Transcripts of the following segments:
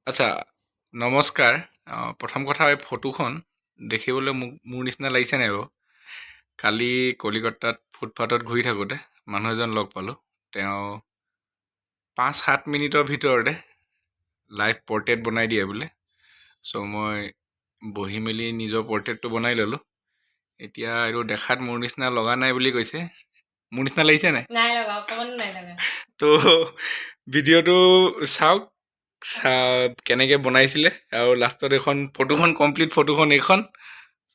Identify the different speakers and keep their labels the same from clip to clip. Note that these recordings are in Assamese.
Speaker 1: আচ্ছা, নমস্কাৰ। প্ৰথম কথা এই ফটোখন দেখিবলৈ মোৰ নিচিনা লাগিছে নাই বাৰু? কালি কলিকতাত ফুটপাথত ঘূৰি থাকোঁতে মানুহ এজন লগ পালোঁ। তেওঁ 5-7 মিনিটৰ ভিতৰতে লাইভ পৰ্ট্ৰেইট বনাই দিয়ে বোলে। চ' মই বহি মেলি নিজৰ পৰ্ট্ৰেইটটো বনাই ল'লোঁ। এতিয়া এইটো দেখাত মোৰ নিচিনা লগা নাই বুলি কৈছে। মোৰ নিচিনা লাগিছে নাই?
Speaker 2: নাই লগা, অকমানো নাই লগা।
Speaker 1: ত' ভিডিঅ'টো চাওক, কেনেকৈ বনাইছিলে আৰু লাষ্টত এখন ফটোখন কমপ্লিট ফটোখন এইখন।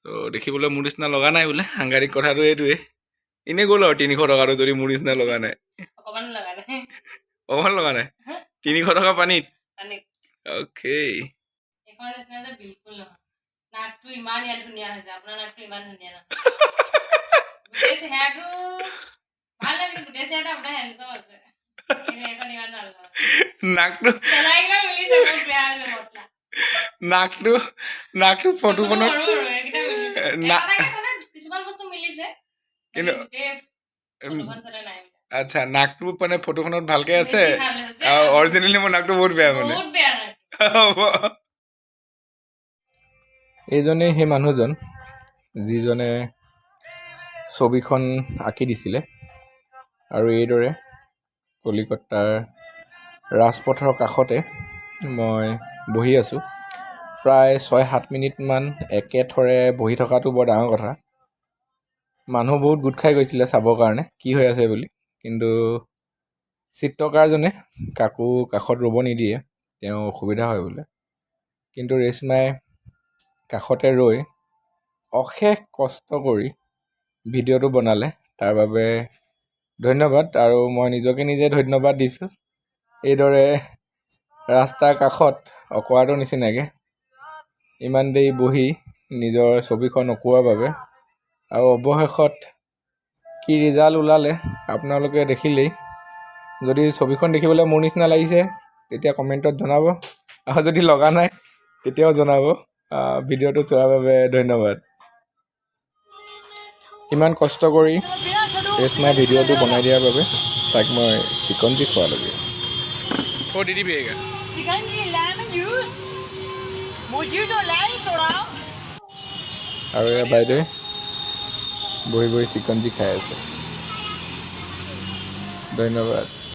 Speaker 1: ত' দেখিবলৈ মোৰ নিচিনা লগা নাই বোলে। সাংঘাতিক কথাটো এইটোৱে। এনেই গ'ল আৰু 300 টকাটো যদি মোৰ নিচিনা লগা নাই।
Speaker 2: অকমানো লগা নাই।
Speaker 1: অকমান লগা নাই? 300 টকা পানীত?
Speaker 2: পানীত।
Speaker 1: অ'কে।
Speaker 2: এইখন নিচিনা যে বিলকুল নহয়। নাকটো ইমান ইয়াত ধুনীয়া হৈছে, আপোনাৰ নাকটো ইমান ধুনীয়া নহয়। গোটেই চেহেৰাটো ভাল লাগিছে, গোটেই চেহেৰাটো আপোনাৰ হেণ্ডচাম আছে। কিন্তু এইখন ইমান ভাল নহয়।
Speaker 1: নাকটো
Speaker 2: চেহেৰাকেইটা মিলিছে, বহুত বেয়া হৈছে মতলা।
Speaker 1: নাকটো ফটোখনত
Speaker 2: সৰু সৰু এইকেইটা মিলিছে। এটা চালে কিছুমান বস্তু মিলিছে, কিন্তু গোটেই ফটোখন চালে নাই মিলা।
Speaker 1: আচ্ছা, নাকটো মানে ফটোখনত ভালকে আছে
Speaker 2: বেছি ভাল হৈছে,
Speaker 1: আৰু অৰিজিনেলি মোৰ নাকটো বহুত বেয়া মানে।
Speaker 2: বহুত বেয়া নাক।
Speaker 1: এইজনেই সেই মানুহজন যিজনে ছবিখন আঁকি দিছিলে আৰু এইদৰে কলিকতাৰ ৰাজপথৰ কাষতে মই বহি আছোঁ। প্ৰায় 6-7 মিনিটমান একেথৰে বহি থকাটো বৰ ডাঙৰ কথা। মানুহ বহুত গোট খাই গৈছিলে চাবৰ কাৰণে কি হৈ আছে বুলি, কিন্তু চিত্ৰকাৰজনে কাকো কাষত ৰ'ব নিদিয়ে, তেওঁ অসুবিধা হয় বোলে। কিন্তু ৰেশ্মাই কাষতে ৰৈ অশেষ কষ্ট কৰি ভিডিঅ'টো বনালে, তাৰ বাবে ধন্যবাদ। আৰু মই নিজকে নিজে ধন্যবাদ দিছোঁ। এইদৰে ৰাস্তাৰ কাষত অকৱাৰ্ডৰ নিচিনাকৈ ইমান দেৰি বহি নিজৰ ছবিখন অঁকোৱাৰ বাবে। আৰু অৱশেষত কি ৰিজাল্ট ওলালে আপোনালোকে দেখিলেই। যদি ছবিখন দেখিবলৈ মোৰ নিচিনা লাগিছে তেতিয়া কমেণ্টত জনাব, আৰু যদি লগা নাই তেতিয়াও জনাব। ভিডিঅ'টো চোৱাৰ বাবে ধন্যবাদ। ইমান কষ্ট কৰি ৰেশ্মাই ভিডিঅ'টো বনাই দিয়াৰ বাবে তাক মই চিকনজি খোৱালোগৈ। দি দিবি আৰু এয়া বাইদেৱে বহি বহি চিকনজি খাই আছে। ধন্যবাদ।